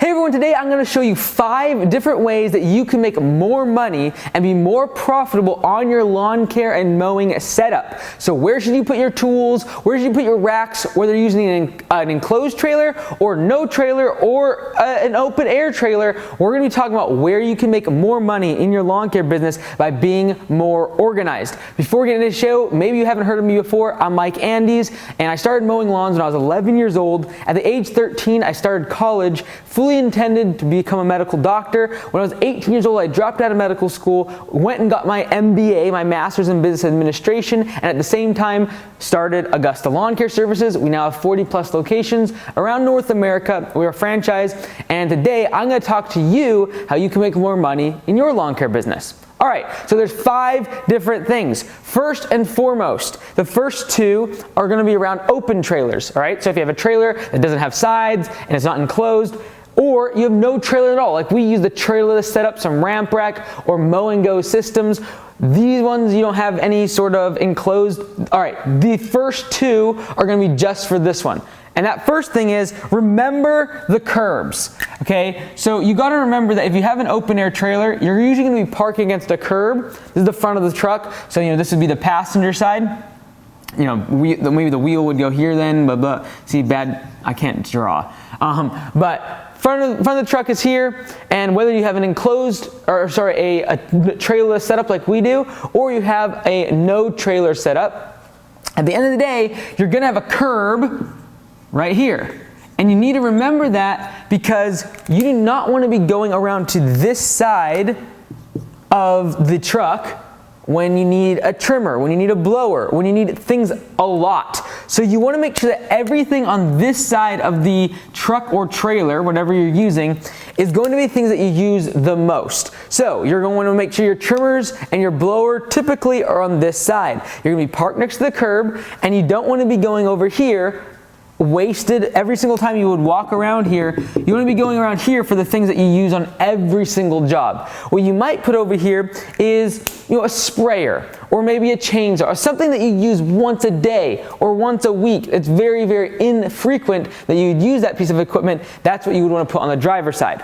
Hey everyone, today I'm going to show you 5 different ways that you can make more money and be more profitable on your lawn care and mowing setup. So where should you put your tools? Where should you put your racks? Whether you're using an enclosed trailer or no trailer or an open air trailer, we're going to be talking about where you can make more money in your lawn care business by being more organized. Before we get into the show, maybe you haven't heard of me before. I'm Mike Andes, and I started mowing lawns when I was 11 years old. At the age 13, I started college, fully intended to become a medical doctor. When I was 18 years old, I dropped out of medical school, went and got my MBA, my Master's in Business Administration, and at the same time started Augusta Lawn Care Services. We now have 40 plus locations around North America. We're a franchise, and today I'm going to talk to you how you can make more money in your lawn care business. All right, so there's 5 different things. First and foremost, the first 2 are going to be around open trailers. All right, so if you have a trailer that doesn't have sides and it's not enclosed, or you have no trailer at all, like we use the trailerless setup, some ramp rack or mow and go systems. These ones you don't have any sort of enclosed. All right, the first 2 are going to be just for this one. And that first thing is, remember the curbs, okay? So you gotta remember that if you have an open air trailer, you're usually gonna be parked against a curb. This is the front of the truck, so this would be the passenger side. Maybe the wheel would go here then, blah. See, bad, I can't draw. But front of the truck is here, and whether you have an enclosed, a trailerless setup like we do, or you have a no trailer setup, at the end of the day, you're gonna have a curb right here. And you need to remember that because you do not want to be going around to this side of the truck when you need a trimmer, when you need a blower, when you need things a lot. So you want to make sure that everything on this side of the truck or trailer, whatever you're using, is going to be things that you use the most. So you're going to want to make sure your trimmers and your blower typically are on this side. You're going to be parked next to the curb, and you don't want to be going over here wasted every single time you would walk around here. You want to be going around here for the things that you use on every single job. What you might put over here is a sprayer or maybe a chainsaw or something that you use once a day or once a week. It's very, very infrequent that you'd use that piece of equipment. That's what you would want to put on the driver's side.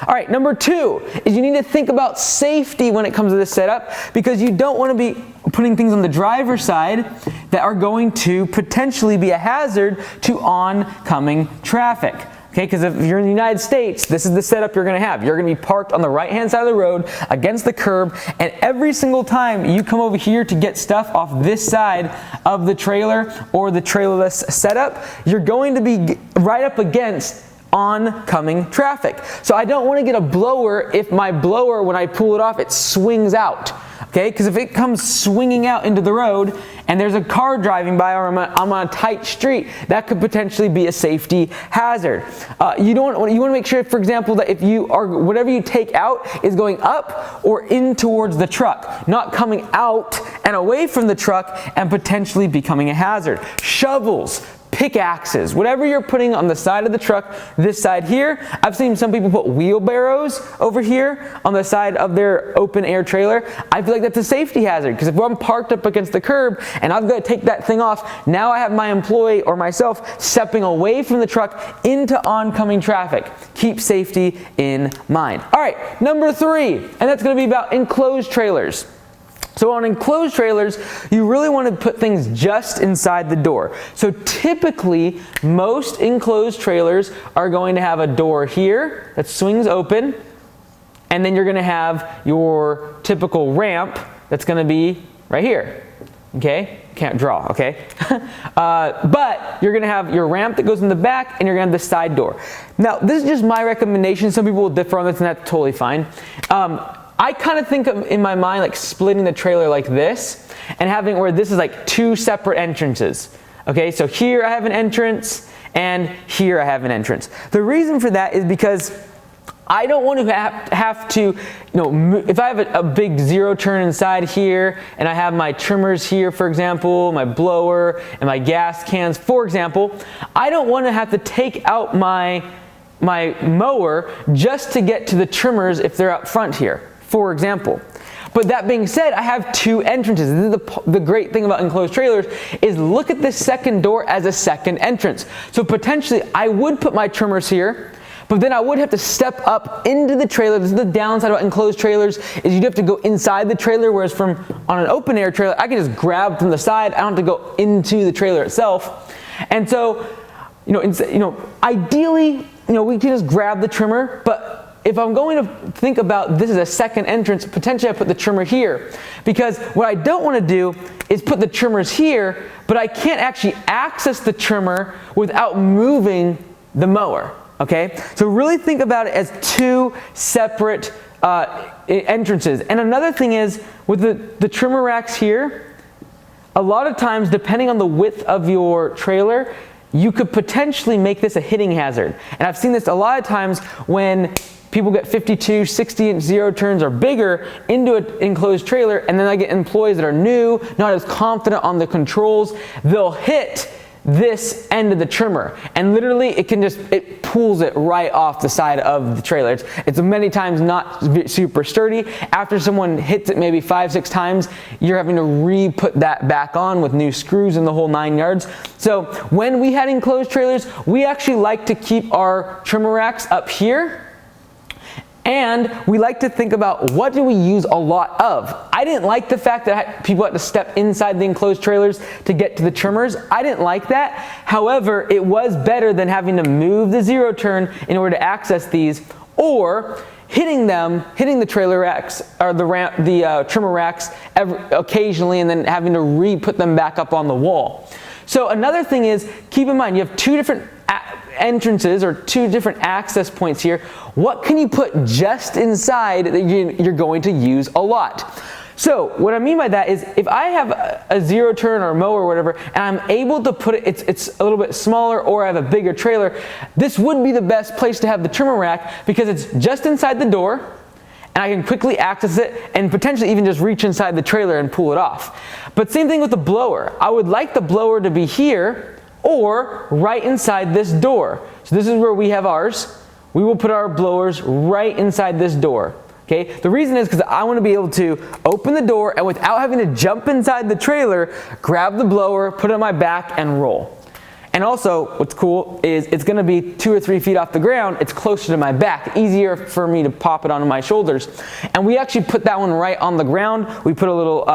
All right, number 2 is you need to think about safety when it comes to this setup, because you don't want to be putting things on the driver's side that are going to potentially be a hazard to oncoming traffic. Okay, because if you're in the United States, this is the setup you're going to have. You're going to be parked on the right-hand side of the road against the curb, and every single time you come over here to get stuff off this side of the trailer or the trailerless setup, you're going to be right up against oncoming traffic. So I don't want to get a blower if my blower, when I pull it off, it swings out. Okay, because if it comes swinging out into the road and there's a car driving by, or I'm on a tight street, that could potentially be a safety hazard. You want to make sure, for example, that if whatever you take out is going up or in towards the truck, not coming out and away from the truck and potentially becoming a hazard. Shovels, pickaxes, whatever you're putting on the side of the truck, this side here. I've seen some people put wheelbarrows over here on the side of their open air trailer. I feel like that's a safety hazard, because if I'm parked up against the curb and I've got to take that thing off, now I have my employee or myself stepping away from the truck into oncoming traffic. Keep safety in mind. All right, number 3, and that's going to be about enclosed trailers. So on enclosed trailers, you really want to put things just inside the door. So typically, most enclosed trailers are going to have a door here that swings open, and then you're going to have your typical ramp that's going to be right here. Okay? Can't draw, okay? But you're going to have your ramp that goes in the back, and you're going to have the side door. Now, this is just my recommendation. Some people will differ on this, and that's totally fine. I kind of think of, in my mind, like splitting the trailer like this and having where this is like 2 separate entrances. Okay, so here I have an entrance and here I have an entrance. The reason for that is because I don't want to have to, if I have a big zero turn inside here and I have my trimmers here, for example, my blower and my gas cans, for example, I don't want to have to take out my mower just to get to the trimmers if they're up front here, for example. But that being said, I have 2 entrances. This is the great thing about enclosed trailers is look at this second door as a second entrance. So potentially I would put my trimmers here, but then I would have to step up into the trailer. This is the downside about enclosed trailers, is you'd have to go inside the trailer, whereas on an open air trailer, I can just grab from the side. I don't have to go into the trailer itself. And so, ideally, we can just grab the trimmer, but if I'm going to think about this as a second entrance, potentially I put the trimmer here, because what I don't want to do is put the trimmers here, but I can't actually access the trimmer without moving the mower, okay? So really think about it as two separate entrances. And another thing is, with the trimmer racks here, a lot of times, depending on the width of your trailer, you could potentially make this a hitting hazard. And I've seen this a lot of times when people get 52, 60-inch zero turns or bigger into an enclosed trailer, and then I get employees that are new, not as confident on the controls. They'll hit this end of the trimmer, and literally it pulls it right off the side of the trailer. It's many times not super sturdy. After someone hits it maybe 5-6 times, you're having to re-put that back on with new screws and the whole 9 yards. So when we had enclosed trailers, we actually like to keep our trimmer racks up here. And we like to think about, what do we use a lot of? I didn't like the fact that people had to step inside the enclosed trailers to get to the trimmers. I didn't like that. However, it was better than having to move the zero turn in order to access these, or hitting the trailer racks or the trimmer racks occasionally, and then having to re-put them back up on the wall. So another thing is, keep in mind, you have two different entrances or two different access points here. What can you put just inside that you're going to use a lot? So what I mean by that is, if I have a zero turn or a mower or whatever, and I'm able to put it's a little bit smaller, or I have a bigger trailer, this would be the best place to have the trimmer rack, because it's just inside the door, and I can quickly access it and potentially even just reach inside the trailer and pull it off. But same thing with the blower. I would like the blower to be here, or right inside this door. So this is where we have ours. We will put our blowers right inside this door. Okay? The reason is because I want to be able to open the door, and without having to jump inside the trailer, grab the blower, put it on my back, and roll. And also, what's cool is it's going to be 2 or 3 feet off the ground. It's closer to my back, easier for me to pop it onto my shoulders. And we actually put that one right on the ground. We put a little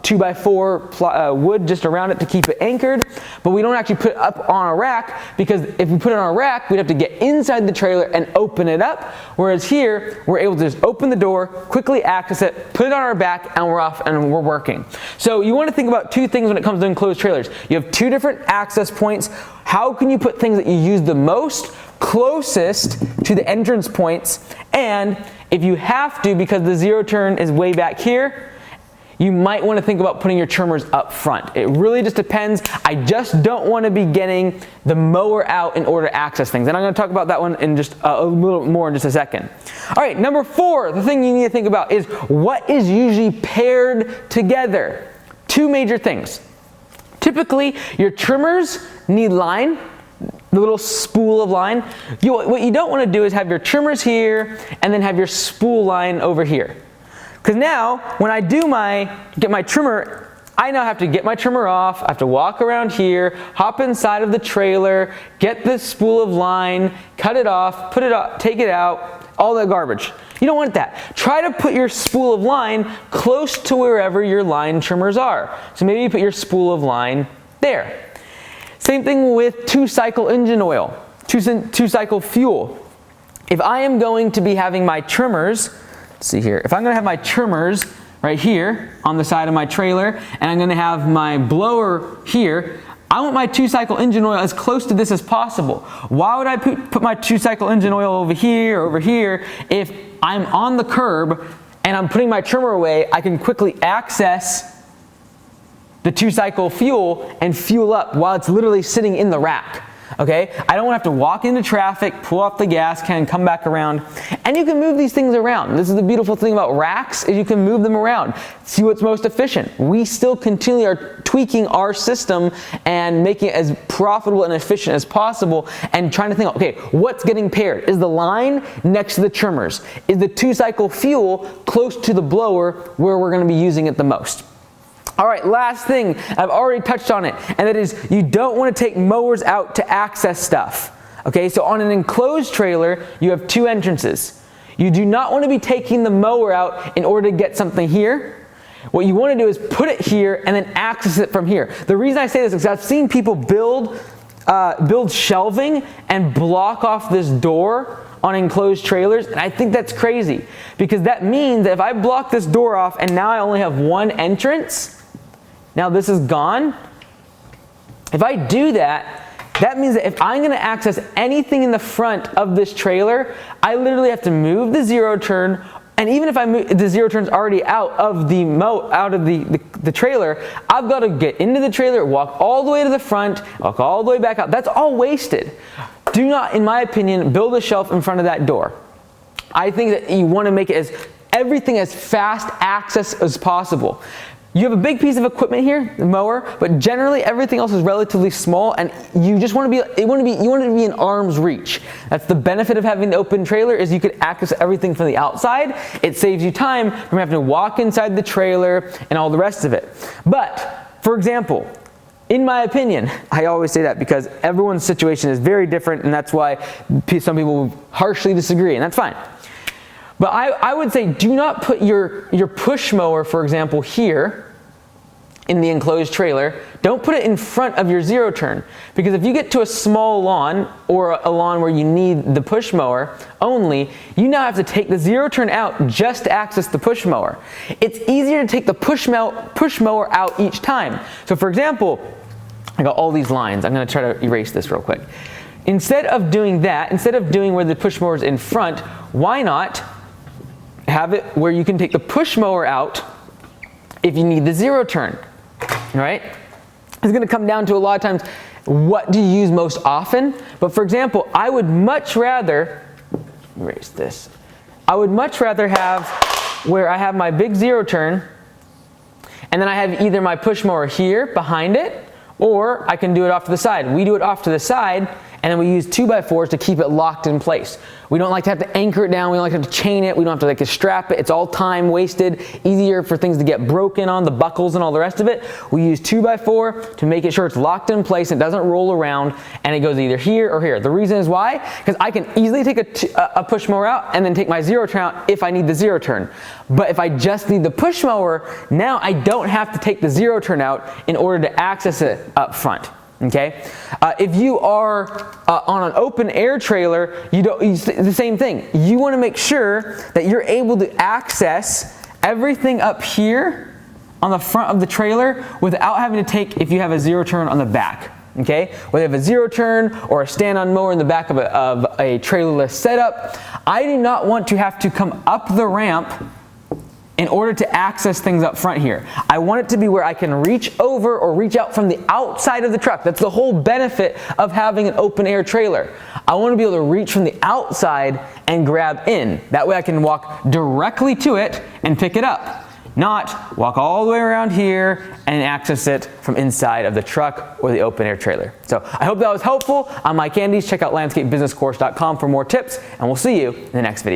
2x4 wood just around it to keep it anchored, but we don't actually put it up on a rack, because if we put it on a rack, we'd have to get inside the trailer and open it up, whereas here, we're able to just open the door, quickly access it, put it on our back, and we're off and we're working. So you want to think about two things when it comes to enclosed trailers. You have two different access points. How can you put things that you use the most closest to the entrance points? And if you have to, because the zero turn is way back here, you might want to think about putting your trimmers up front. It really just depends. I just don't want to be getting the mower out in order to access things. And I'm going to talk about that one in just a little more in just a second. All right, number 4, the thing you need to think about is, what is usually paired together? Two major things. Typically, your trimmers need line, the little spool of line. What you don't want to do is have your trimmers here and then have your spool line over here. Because now, when I get my trimmer, I now have to get my trimmer off, I have to walk around here, hop inside of the trailer, get this spool of line, cut it off, put it up, take it out, all that garbage. You don't want that. Try to put your spool of line close to wherever your line trimmers are. So maybe you put your spool of line there. Same thing with 2-cycle engine oil, 2-cycle fuel. If I am going to be having my trimmers, let's see here, if I'm going to have my trimmers right here on the side of my trailer, and I'm going to have my blower here, I want my 2-cycle engine oil as close to this as possible. Why would I put my 2-cycle engine oil over here or over here if I'm on the curb and I'm putting my trimmer away? I can quickly access the 2-cycle fuel and fuel up while it's literally sitting in the rack. Okay, I don't want to have to walk into traffic, pull off the gas can, come back around. And you can move these things around. This is the beautiful thing about racks, is you can move them around. See what's most efficient. We still continually are tweaking our system and making it as profitable and efficient as possible, and trying to think, okay, what's getting paired? Is the line next to the trimmers? Is the 2-cycle fuel close to the blower where we're going to be using it the most? All right, last thing, I've already touched on it, and that is, you don't want to take mowers out to access stuff. Okay, so on an enclosed trailer, you have two entrances. You do not want to be taking the mower out in order to get something here. What you want to do is put it here and then access it from here. The reason I say this is because I've seen people build shelving and block off this door on enclosed trailers, and I think that's crazy, because that means that if I block this door off and now I only have one entrance, now this is gone. If I do that, that means that if I'm going to access anything in the front of this trailer, I literally have to move the zero turn. And even if I move, the zero turn's already out of the trailer, I've got to get into the trailer, walk all the way to the front, walk all the way back out. That's all wasted. Do not, in my opinion, build a shelf in front of that door. I think that you want to make it everything as fast access as possible. You have a big piece of equipment here, the mower, but generally everything else is relatively small, and you just want to you want it to be in arm's reach. That's the benefit of having the open trailer, is you could access everything from the outside. It saves you time from having to walk inside the trailer and all the rest of it. But, for example, in my opinion, I always say that because everyone's situation is very different, and that's why some people harshly disagree, and that's fine. But I would say do not put your push mower, for example, here in the enclosed trailer. Don't put it in front of your zero turn, because if you get to a small lawn or a lawn where you need the push mower only, you now have to take the zero turn out just to access the push mower. It's easier to take the push mower out each time. So for example, I got all these lines. I'm going to try to erase this real quick. Instead of doing that, instead of doing where the push mower is in front, why not have it where you can take the push mower out if you need the zero turn, right? It's going to come down to a lot of times, what do you use most often? But for example, I would much rather, erase this, I would much rather have where I have my big zero turn, and then I have either my push mower here behind it, or I can do it off to the side. We do it off to the side, and then we use 2x4s to keep it locked in place. We don't like to have to anchor it down. We don't like to have to chain it. We don't have to strap it. It's all time wasted. Easier for things to get broken on, the buckles and all the rest of it. We use 2x4 to make it sure it's locked in place and it doesn't roll around, and it goes either here or here. The reason is why? Because I can easily take a push mower out and then take my zero turn out if I need the zero turn. But if I just need the push mower, now I don't have to take the zero turn out in order to access it up front. Okay, if you are on an open air trailer, the same thing. You want to make sure that you're able to access everything up here on the front of the trailer without having to take, if you have a zero turn on the back. Okay, whether you have a zero turn or a stand-on mower in the back of a trailerless setup, I do not want to have to come up the ramp in order to access things up front here. I want it to be where I can reach over or reach out from the outside of the truck. That's the whole benefit of having an open air trailer. I want to be able to reach from the outside and grab in. That way I can walk directly to it and pick it up, not walk all the way around here and access it from inside of the truck or the open air trailer. So I hope that was helpful. I'm Mike Andes. Check out landscapebusinesscourse.com for more tips, and we'll see you in the next video.